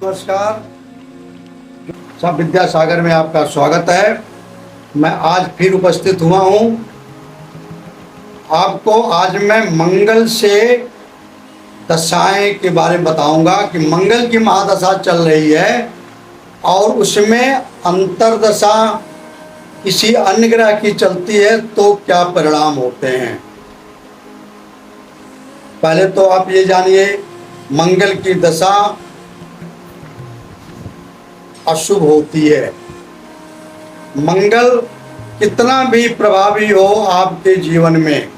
नमस्कार। सब विद्यासागर में आपका स्वागत है। मैं आज फिर उपस्थित हुआ हूँ। आपको आज मैं मंगल से दशाएं के बारे में बताऊंगा कि मंगल की महादशा चल रही है और उसमें अंतरदशा किसी अन्य ग्रह की चलती है तो क्या परिणाम होते हैं। पहले तो आप ये जानिए, मंगल की दशा अशुभ होती है। मंगल कितना भी प्रभावी हो आपके जीवन में,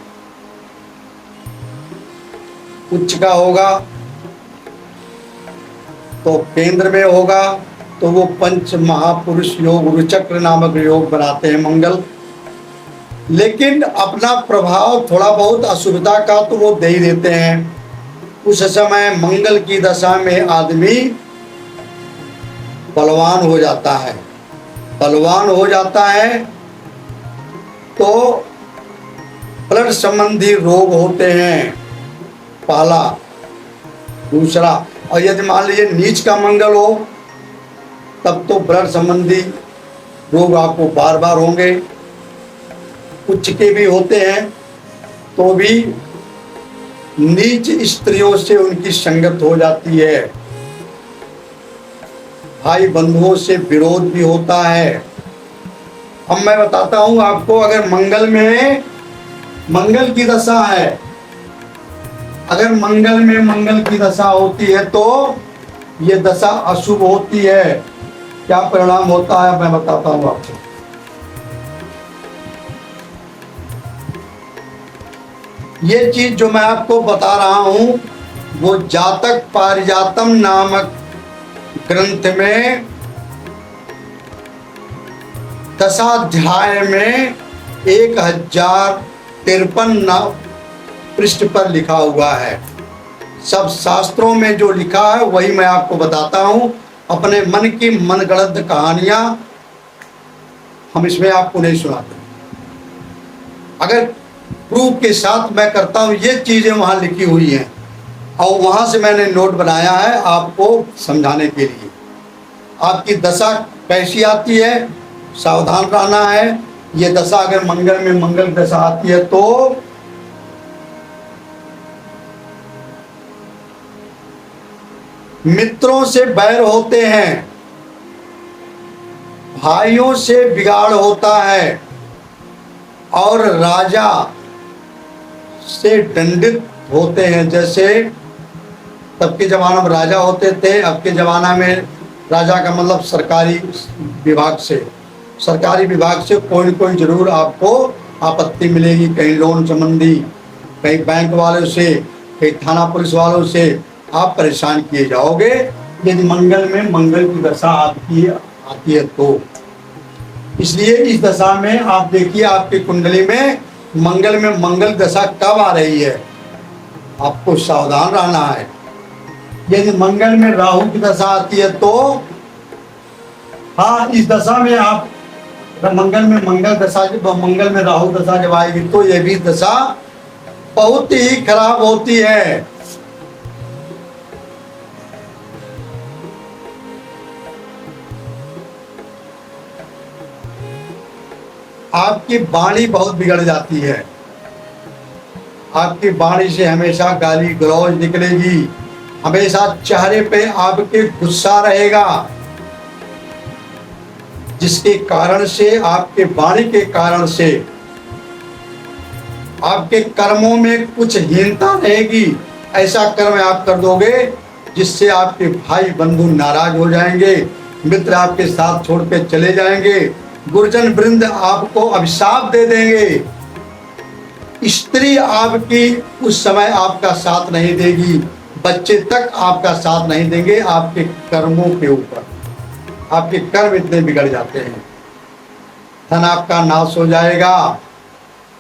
उच्च का होगा तो केंद्र में होगा तो वो पंच महापुरुष योग गुरुचक्र नामक योग बनाते हैं मंगल। लेकिन अपना प्रभाव थोड़ा बहुत अशुभता का तो वो दे ही देते हैं। उस समय मंगल की दशा में आदमी बलवान हो जाता है। बलवान हो जाता है तो ब्लड संबंधी रोग होते हैं, पहला। दूसरा, और यदि मान लीजिए नीच का मंगल हो तब तो ब्लड संबंधी रोग आपको बार बार होंगे। उच्च के भी होते हैं तो भी नीच स्त्रियों से उनकी संगत हो जाती है। भाई बंधुओं से विरोध भी होता है। अब मैं बताता हूं आपको, अगर मंगल की दशा है, अगर मंगल में मंगल की दशा होती है तो ये दशा अशुभ होती है। क्या परिणाम होता है मैं बताता हूं आपको। ये चीज जो मैं आपको बता रहा हूं वो जातक पारिजातम नामक ग्रंथ में दशाध्याय में 1053 पृष्ठ पर लिखा हुआ है। सब शास्त्रों में जो लिखा है वही मैं आपको बताता हूं। अपने मन की मनगढ़ंत कहानियां हम इसमें आपको नहीं सुनाते। अगर प्रूफ के साथ मैं करता हूं, ये चीजें वहां लिखी हुई हैं और वहां से मैंने नोट बनाया है आपको समझाने के लिए। आपकी दशा कैसी आती है, सावधान रहना है। ये दशा अगर मंगल में मंगल दशा आती है तो मित्रों से बैर होते हैं, भाइयों से बिगाड़ होता है और राजा से दंडित होते हैं। जैसे तब के जमाना में राजा होते थे, अब के जमाना में राजा का मतलब सरकारी विभाग से। सरकारी विभाग से कोई न कोई जरूर आपको आपत्ति मिलेगी, कहीं लोन संबंधी, कहीं बैंक वालों से, कहीं थाना पुलिस वालों से आप परेशान किए जाओगे यदि मंगल में मंगल की दशा आपकी आती है तो। इसलिए इस दशा में आप देखिए आपकी कुंडली में मंगल दशा कब आ रही है, आपको सावधान रहना है। यदि मंगल में राहु की दशा आती है तो हाँ, इस दशा में आप मंगल में राहु दशा जब आएगी तो यह भी दशा बहुत ही खराब होती है। आपकी वाणी बहुत बिगड़ जाती है। आपकी वाणी से हमेशा गाली गलौज निकलेगी, हमेशा चेहरे पे आपके गुस्सा रहेगा, जिसके कारण से आपके वाणी के कारण से आपके कर्मों में कुछ हीनता रहेगी। ऐसा कर्म आप कर दोगे जिससे आपके भाई बंधु नाराज हो जाएंगे, मित्र आपके साथ छोड़ के चले जाएंगे, गुरुजन वृंद आपको अभिशाप दे देंगे, स्त्री आपकी उस समय आपका साथ नहीं देगी, बच्चे तक आपका साथ नहीं देंगे। आपके कर्मों के ऊपर आपके कर्म इतने बिगड़ जाते हैं। धन आपका नाश हो जाएगा।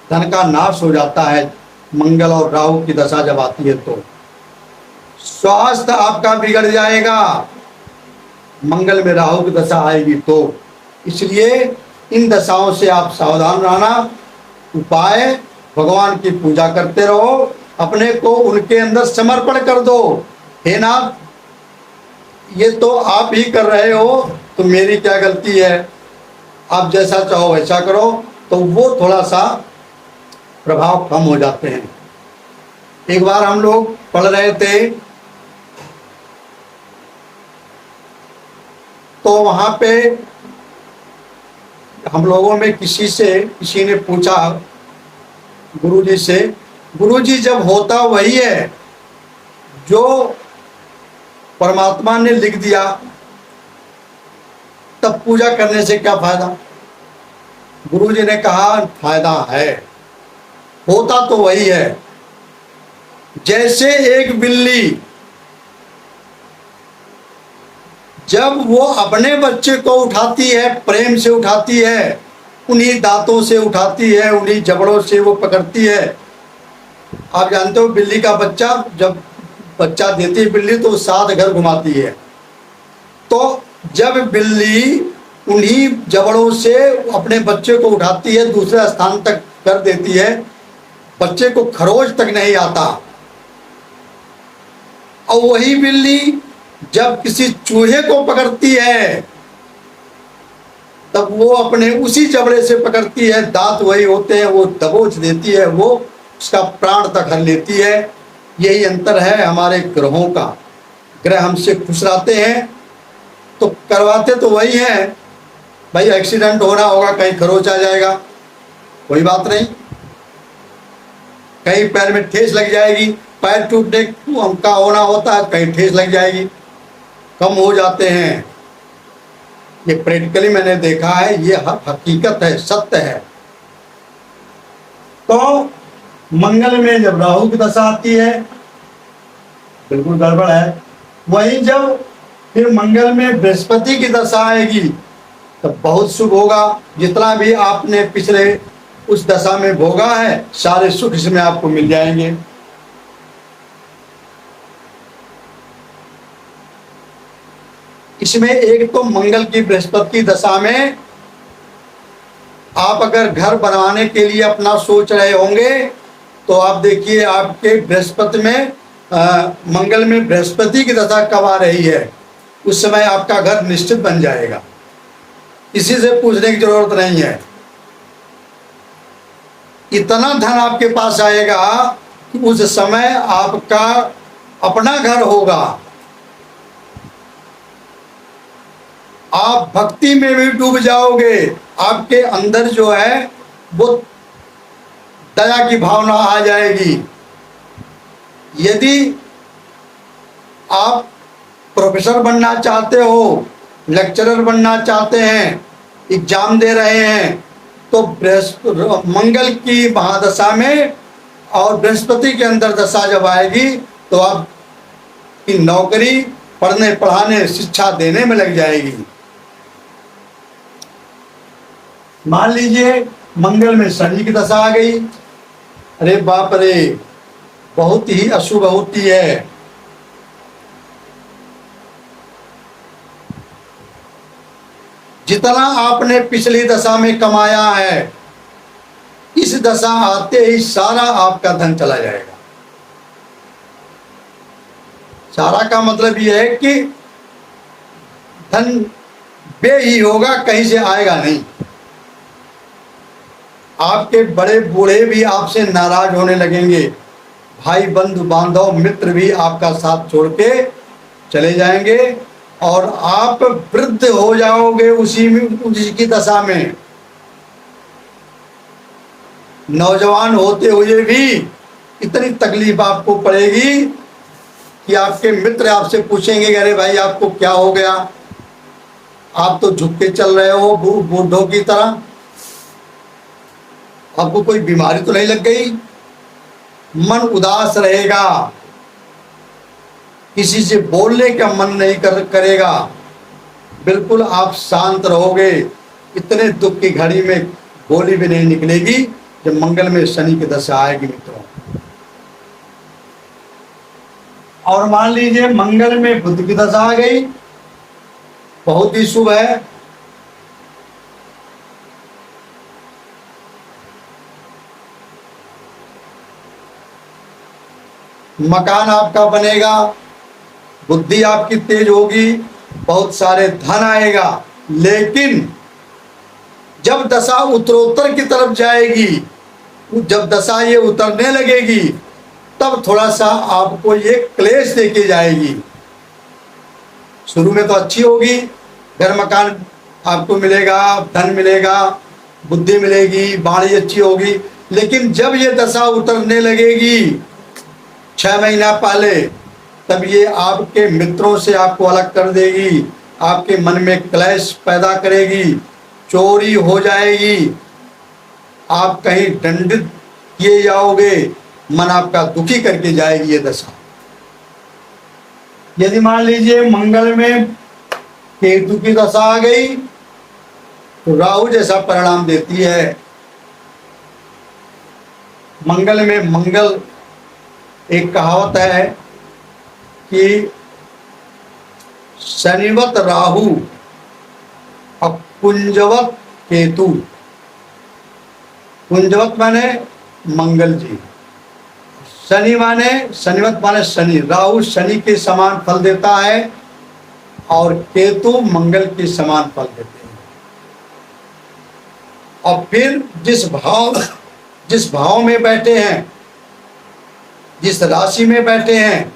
धन का नाश हो जाता है मंगल और राहु की दशा जब आती है तो। स्वास्थ्य आपका बिगड़ जाएगा मंगल में राहु की दशा आएगी तो। इसलिए इन दशाओं से आप सावधान रहना। उपाय, भगवान की पूजा करते रहो, अपने को उनके अंदर समर्पण कर दो। हे नाथ, ये तो आप ही कर रहे हो, तो मेरी क्या गलती है, आप जैसा चाहो वैसा करो, तो वो थोड़ा सा प्रभाव कम हो जाते हैं। एक बार हम लोग पढ़ रहे थे, तो वहां पे हम लोगों में किसी ने पूछा गुरुजी से, गुरुजी जब होता वही है जो परमात्मा ने लिख दिया, तब पूजा करने से क्या फायदा। गुरुजी ने कहा फायदा है, होता तो वही है। जैसे एक बिल्ली जब वो अपने बच्चे को उठाती है, प्रेम से उठाती है, उन्हीं दांतों से उठाती है, उन्हीं जबड़ों से वो पकड़ती है। आप जानते हो बिल्ली का बच्चा जब बच्चा देती है बिल्ली तो 7 घर घुमाती है। तो जब बिल्ली उन्हीं जबड़ों से अपने बच्चे को उठाती है, दूसरे स्थान तक कर देती है, बच्चे को खरोच तक नहीं आता। और वही बिल्ली जब किसी चूहे को पकड़ती है, तब वो अपने उसी जबड़े से पकड़ती है, दांत वही होते हैं, वो दबोच देती है, वो उसका प्राण तक हर लेती है। यही अंतर है हमारे ग्रहों का। ग्रह हमसे खुश रहते हैं तो करवाते तो वही है। भाई एक्सीडेंट होना होगा, कहीं खरोच आ जाएगा, कोई बात नहीं, कहीं पैर में ठेस लग जाएगी, पैर टूटने का होना होता है, कहीं ठेस लग जाएगी, कम हो जाते हैं। ये प्रैक्टिकली मैंने देखा है, ये हकीकत है, सत्य है। तो मंगल में जब राहु की दशा आती है, बिल्कुल गड़बड़ है। वही जब फिर मंगल में बृहस्पति की दशा आएगी तो बहुत शुभ होगा। जितना भी आपने पिछले उस दशा में भोगा है, सारे सुख इसमें आपको मिल जाएंगे। इसमें एक तो मंगल की बृहस्पति की दशा में आप अगर घर बनवाने के लिए अपना सोच रहे होंगे, तो आप देखिए आपके बृहस्पति में मंगल में बृहस्पति की दशा कब आ रही है, उस समय आपका घर निश्चित बन जाएगा, किसी से पूछने की जरूरत नहीं है। इतना धन आपके पास आएगा कि उस समय आपका अपना घर होगा। आप भक्ति में भी डूब जाओगे, आपके अंदर जो है वो दया की भावना आ जाएगी। यदि आप प्रोफेसर बनना चाहते हो, लेक्चरर बनना चाहते हैं, एग्जाम दे रहे हैं, तो मंगल की महादशा में और बृहस्पति के अंदर दशा जब आएगी तो आपकी नौकरी पढ़ने पढ़ाने शिक्षा देने में लग जाएगी। मान लीजिए मंगल में शनि की दशा आ गई, अरे बाप रे, बहुत ही अशुभ होती है। जितना आपने पिछली दशा में कमाया है, इस दशा आते ही सारा आपका धन चला जाएगा। सारा का मतलब यह है कि धन बे ही होगा, कहीं से आएगा नहीं। आपके बड़े बूढ़े भी आपसे नाराज होने लगेंगे, भाई बंधु बांधव मित्र भी आपका साथ छोड़ के चले जाएंगे, और आप वृद्ध हो जाओगे उसी की दशा में। नौजवान होते हुए भी इतनी तकलीफ आपको पड़ेगी कि आपके मित्र आपसे पूछेंगे, अरे भाई आपको क्या हो गया, आप तो झुक के चल रहे हो बूढ़ों की तरह, आपको कोई बीमारी तो नहीं लग गई। मन उदास रहेगा, किसी से बोलने का मन नहीं करेगा, बिल्कुल आप शांत रहोगे। इतने दुख की घड़ी में गोली भी नहीं निकलेगी जब मंगल में शनि की दशा आएगी मित्रों। और मान लीजिए मंगल में बुध की दशा आ गई, बहुत ही शुभ है। मकान आपका बनेगा, बुद्धि आपकी तेज होगी, बहुत सारे धन आएगा। लेकिन जब दशा उत्तरोत्तर की तरफ जाएगी, जब दशा ये उतरने लगेगी, तब थोड़ा सा आपको ये क्लेश देके जाएगी। शुरू में तो अच्छी होगी, घर मकान आपको मिलेगा, धन मिलेगा, बुद्धि मिलेगी, वाणी अच्छी होगी। लेकिन जब ये दशा उतरने लगेगी 6 महीना पहले, तब ये आपके मित्रों से आपको अलग कर देगी, आपके मन में क्लेश पैदा करेगी, चोरी हो जाएगी, आप कहीं दंडित किए जाओगे, मन आपका दुखी करके जाएगी ये दशा। यदि मान लीजिए मंगल में केतु की दशा आ गई तो राहु जैसा परिणाम देती है। मंगल में मंगल, एक कहावत है कि शनिवत राहु और कुंजवत केतु। कुंजवत माने मंगल जी, शनि माने, शनिवत माने शनि, राहु शनि के समान फल देता है और केतु मंगल के समान फल देते हैं। और फिर जिस भाव में बैठे हैं, जिस राशि में बैठे हैं,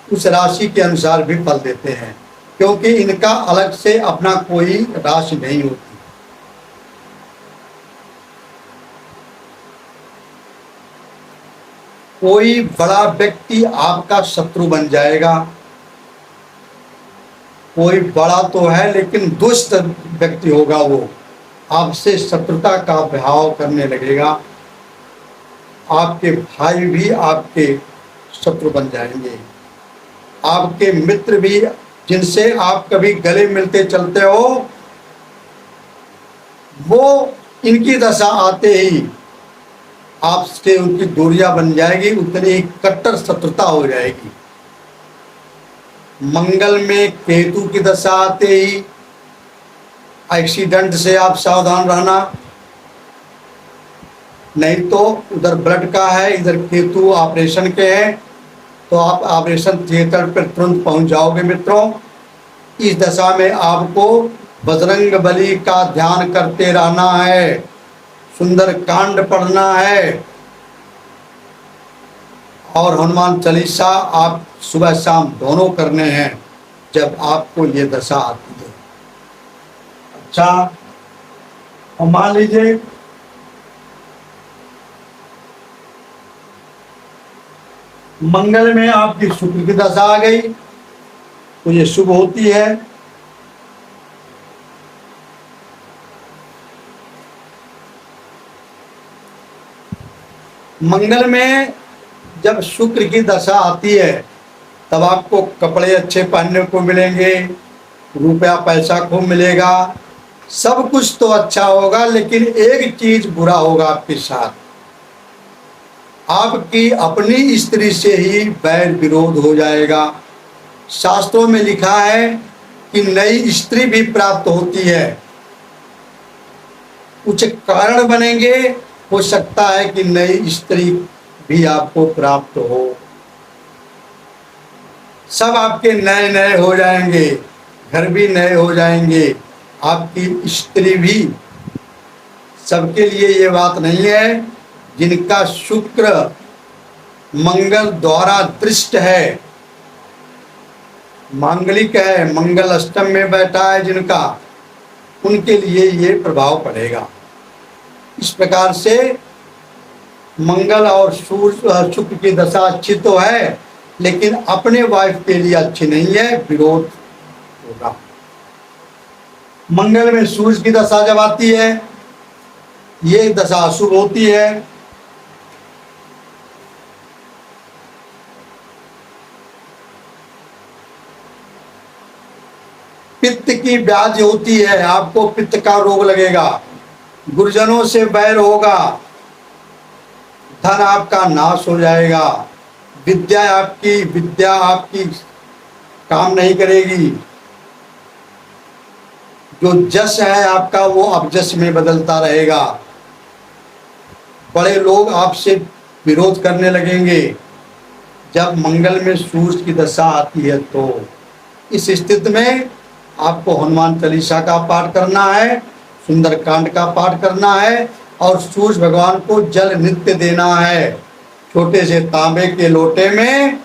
उस राशि के अनुसार भी फल देते हैं, क्योंकि इनका अलग से अपना कोई राशि नहीं होती। कोई बड़ा व्यक्ति आपका शत्रु बन जाएगा, कोई बड़ा तो है लेकिन दुष्ट व्यक्ति होगा, वो आपसे शत्रुता का भाव करने लगेगा। आपके भाई भी आपके शत्रु बन जाएंगे, आपके मित्र भी, जिनसे आप कभी गले मिलते चलते हो, वो इनकी दशा आते ही आपसे उनकी दूरियां बन जाएगी, उतनी ही कट्टर शत्रुता हो जाएगी। मंगल में केतु की दशा आते ही एक्सीडेंट से आप सावधान रहना, नहीं तो उधर ब्लड का है, इधर केतु ऑपरेशन के हैं, तो आप ऑपरेशन थिएटर पर तुरंत पहुंच जाओगे मित्रों। इस दशा में आपको बजरंग बली का ध्यान करते रहना है, सुंदर कांड पढ़ना है और हनुमान चालीसा आप सुबह शाम दोनों करने हैं जब आपको ये दशा आती है। अच्छा, और मान लीजिए मंगल में आपकी शुक्र की दशा आ गई तो ये शुभ होती है। मंगल में जब शुक्र की दशा आती है तब आपको कपड़े अच्छे पहनने को मिलेंगे, रुपया पैसा खूब मिलेगा, सब कुछ तो अच्छा होगा। लेकिन एक चीज बुरा होगा आपके साथ, आपकी अपनी स्त्री से ही बैर विरोध हो जाएगा। शास्त्रों में लिखा है कि नई स्त्री भी प्राप्त होती है, कुछ कारण बनेंगे, हो सकता है कि नई स्त्री भी आपको प्राप्त हो। सब आपके नए नए हो जाएंगे, घर भी नए हो जाएंगे, आपकी स्त्री भी। सबके लिए ये बात नहीं है। जिनका शुक्र मंगल द्वारा दृष्ट है, मांगलिक है, मंगल अष्टम में बैठा है जिनका, उनके लिए ये प्रभाव पड़ेगा। इस प्रकार से मंगल और सूर्य शुक्र की दशा अच्छी तो है, लेकिन अपने वाइफ के लिए अच्छी नहीं है, विरोध होगा। मंगल में सूर्य की दशा जब आती है, ये दशा अशुभ होती है। पित्त की व्याधि होती है, आपको पित्त का रोग लगेगा, गुरुजनों से बैर होगा, धन आपका नाश हो जाएगा, विद्या आपकी काम नहीं करेगी, जो जश है आपका वो अपजश में बदलता रहेगा, बड़े लोग आपसे विरोध करने लगेंगे, जब मंगल में सूर्य की दशा आती है तो इस स्थिति में आपको हनुमान चालीसा का पाठ करना है, सुंदरकांड का पाठ करना है और सूर्य भगवान को जल नित्य देना है। छोटे से तांबे के लोटे में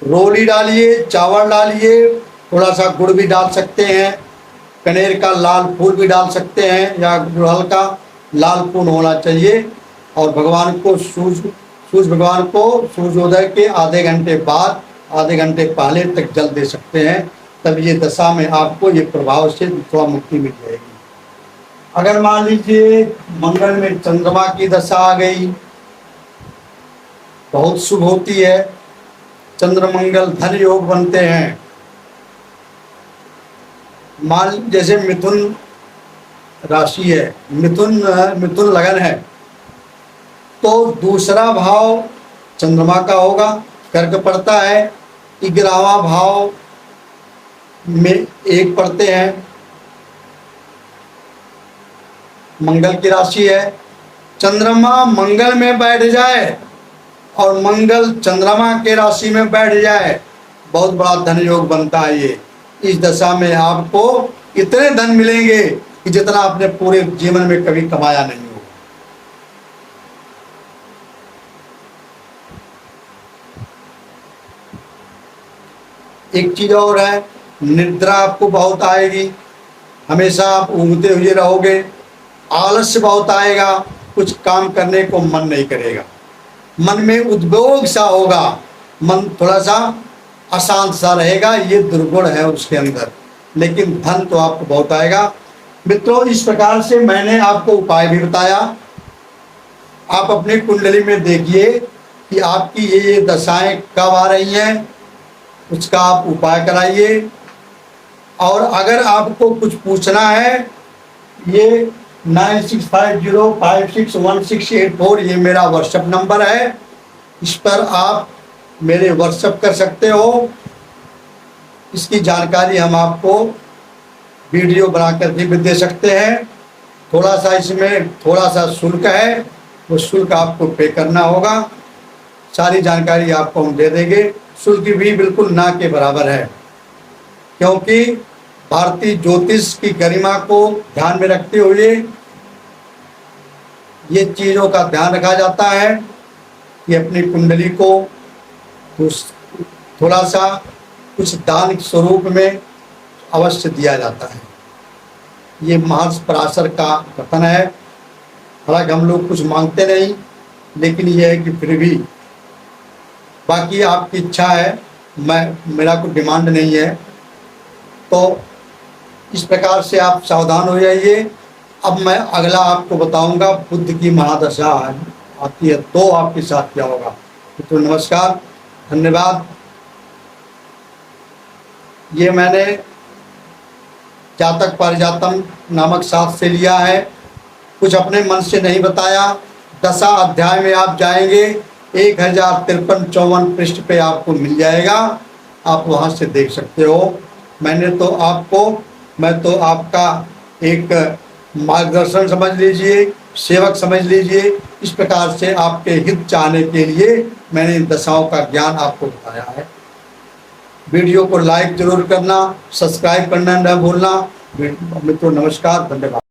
रोली डालिए, चावल डालिए, थोड़ा सा गुड़ भी डाल सकते हैं, कनेर का लाल फूल भी डाल सकते हैं या गुड़हल का लाल फूल होना चाहिए और भगवान को सूर्य भगवान को सूर्योदय के आधे घंटे बाद, आधे घंटे पहले तक जल दे सकते हैं। तब ये दशा में आपको ये प्रभाव से थोड़ा मुक्ति मिल जाएगी। अगर मान लीजिए मंगल में चंद्रमा की दशा आ गई, बहुत शुभ होती है, चंद्र मंगल धन योग बनते हैं। मान जैसे मिथुन राशि है, मिथुन लगन है, तो दूसरा भाव चंद्रमा का होगा, कर्क पड़ता है, 11वां भाव में एक पड़ते हैं, मंगल की राशि है। चंद्रमा मंगल में बैठ जाए और मंगल चंद्रमा के राशि में बैठ जाए, बहुत बड़ा धन योग बनता है ये। इस दशा में आपको इतने धन मिलेंगे कि जितना आपने पूरे जीवन में कभी कमाया नहीं होगा। एक चीज और है, निद्रा आपको बहुत आएगी, हमेशा आप ऊँघते हुए रहोगे, आलस्य बहुत आएगा, कुछ काम करने को मन नहीं करेगा, मन में उद्वेग सा होगा, मन थोड़ा सा अशांत सा रहेगा, ये दुर्गुण है उसके अंदर। लेकिन धन तो आपको बहुत आएगा। मित्रों, इस प्रकार से मैंने आपको उपाय भी बताया। आप अपनी कुंडली में देखिए कि आपकी ये दशाएं कब आ रही हैं, उसका आप उपाय कराइए। और अगर आपको कुछ पूछना है, ये 9650561684 ये मेरा व्हाट्सएप नंबर है, इस पर आप मेरे व्हाट्सएप कर सकते हो। इसकी जानकारी हम आपको वीडियो बना करके भी दे सकते हैं। थोड़ा सा इसमें थोड़ा सा शुल्क है, वो शुल्क आपको पे करना होगा। सारी जानकारी आपको हम दे देंगे, शुल्क भी बिल्कुल ना के बराबर है, क्योंकि भारतीय ज्योतिष की गरिमा को ध्यान में रखते हुए ये चीज़ों का ध्यान रखा जाता है कि अपनी कुंडली को थोड़ा सा कुछ दान स्वरूप में अवश्य दिया जाता है। ये महर्षि पराशर का कथन है। हालांकि हम लोग कुछ मांगते नहीं, लेकिन ये है कि फिर भी बाकी आपकी इच्छा है, मेरा कोई डिमांड नहीं है। तो इस प्रकार से आप सावधान हो जाइए। अब मैं अगला आपको बताऊंगा, बुध की महादशा आती है तो आपके साथ क्या होगा। तो नमस्कार, धन्यवाद। ये मैंने जातक पारिजातम नामक शास्त्र से लिया है, कुछ अपने मन से नहीं बताया। दशा अध्याय में आप जाएंगे, 1053-54 पृष्ठ पे आपको मिल जाएगा, आप वहाँ से देख सकते हो। मैं तो आपका एक मार्गदर्शन समझ लीजिए, सेवक समझ लीजिए। इस प्रकार से आपके हित चाहने के लिए मैंने इन दशाओं का ज्ञान आपको बताया है। वीडियो को लाइक जरूर करना, सब्सक्राइब करना न भूलना। मित्रों नमस्कार, धन्यवाद।